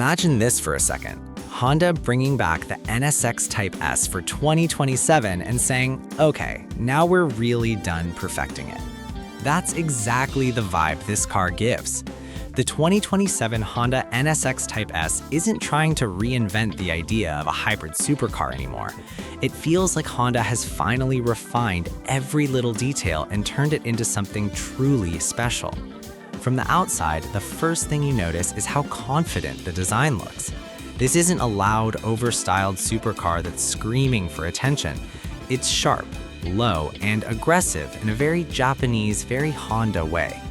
Imagine this for a second. Honda bringing back the NSX Type S for 2027 and saying, okay, now we're really done perfecting it. That's exactly the vibe this car gives. The 2027 Honda NSX Type S isn't trying to reinvent the idea of a hybrid supercar anymore. It feels like Honda has finally refined every little detail and turned it into something truly special. From the outside, the first thing you notice is how confident the design looks. This isn't a loud, overstyled supercar that's screaming for attention. It's sharp, low, and aggressive in a very Japanese, very Honda way.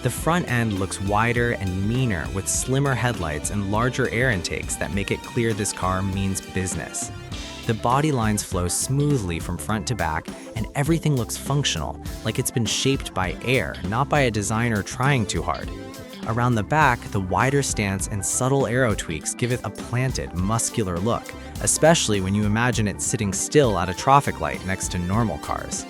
The front end looks wider and meaner with slimmer headlights and larger air intakes that make it clear this car means business. The body lines flow smoothly from front to back, and everything looks functional, like it's been shaped by air, not by a designer trying too hard. Around the back, the wider stance and subtle aero tweaks give it a planted, muscular look, especially when you imagine it sitting still at a traffic light next to normal cars.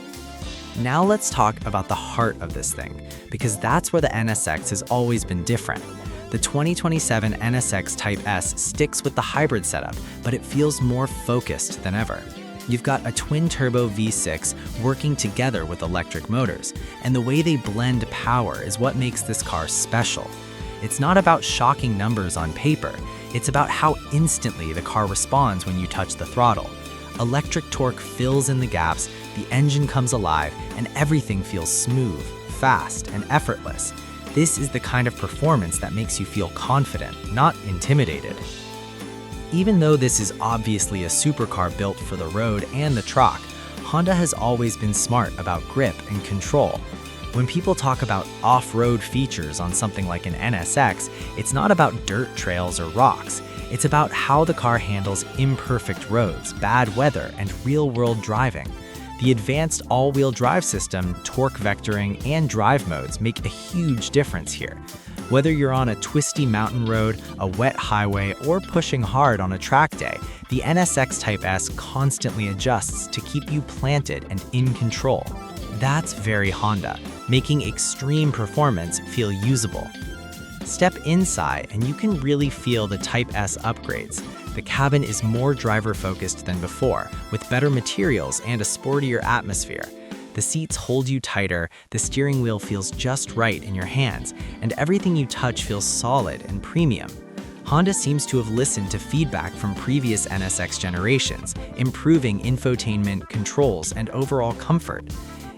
Now let's talk about the heart of this thing, because that's where the NSX has always been different. The 2027 NSX Type S sticks with the hybrid setup, but it feels more focused than ever. You've got a twin-turbo V6 working together with electric motors, and the way they blend power is what makes this car special. It's not about shocking numbers on paper, it's about how instantly the car responds when you touch the throttle. Electric torque fills in the gaps, the engine comes alive, and everything feels smooth, fast, and effortless. This is the kind of performance that makes you feel confident, not intimidated. Even though this is obviously a supercar built for the road and the truck, Honda has always been smart about grip and control. When people talk about off-road features on something like an NSX, it's not about dirt trails or rocks. It's about how the car handles imperfect roads, bad weather, and real-world driving. The advanced all-wheel drive system, torque vectoring, and drive modes make a huge difference here. Whether you're on a twisty mountain road, a wet highway, or pushing hard on a track day, the NSX Type S constantly adjusts to keep you planted and in control. That's very Honda, making extreme performance feel usable. Step inside and you can really feel the Type S upgrades. The cabin is more driver-focused than before, with better materials and a sportier atmosphere. The seats hold you tighter, the steering wheel feels just right in your hands, and everything you touch feels solid and premium. Honda seems to have listened to feedback from previous NSX generations, improving infotainment, controls, and overall comfort.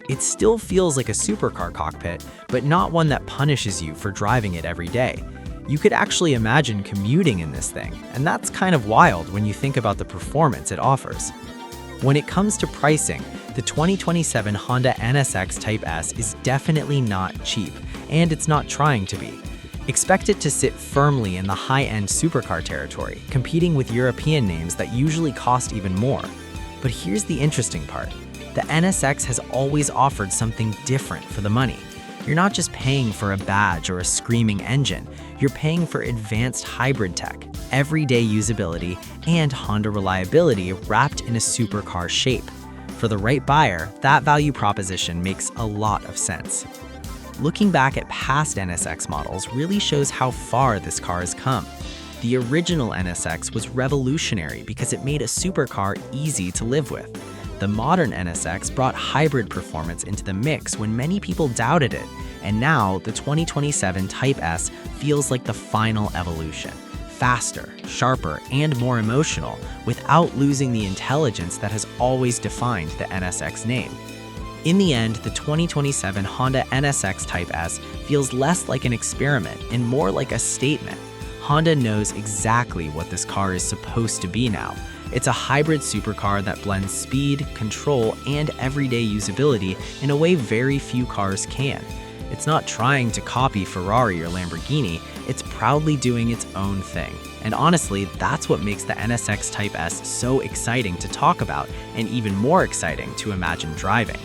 It still feels like a supercar cockpit, but not one that punishes you for driving it every day. You could actually imagine commuting in this thing, and that's kind of wild when you think about the performance it offers. When it comes to pricing, the 2027 Honda NSX Type S is definitely not cheap, and it's not trying to be. Expect it to sit firmly in the high-end supercar territory, competing with European names that usually cost even more. But here's the interesting part. The NSX has always offered something different for the money. You're not just paying for a badge or a screaming engine, you're paying for advanced hybrid tech, everyday usability, and Honda reliability wrapped in a supercar shape. For the right buyer, that value proposition makes a lot of sense. Looking back at past NSX models really shows how far this car has come. The original NSX was revolutionary because it made a supercar easy to live with. The modern NSX brought hybrid performance into the mix when many people doubted it, and now the 2027 Type S feels like the final evolution. Faster, sharper, and more emotional without losing the intelligence that has always defined the NSX name. In the end, the 2027 Honda NSX Type S feels less like an experiment and more like a statement. Honda knows exactly what this car is supposed to be now. It's a hybrid supercar that blends speed, control, and everyday usability in a way very few cars can. It's not trying to copy Ferrari or Lamborghini, it's proudly doing its own thing. And honestly, that's what makes the NSX Type S so exciting to talk about and even more exciting to imagine driving.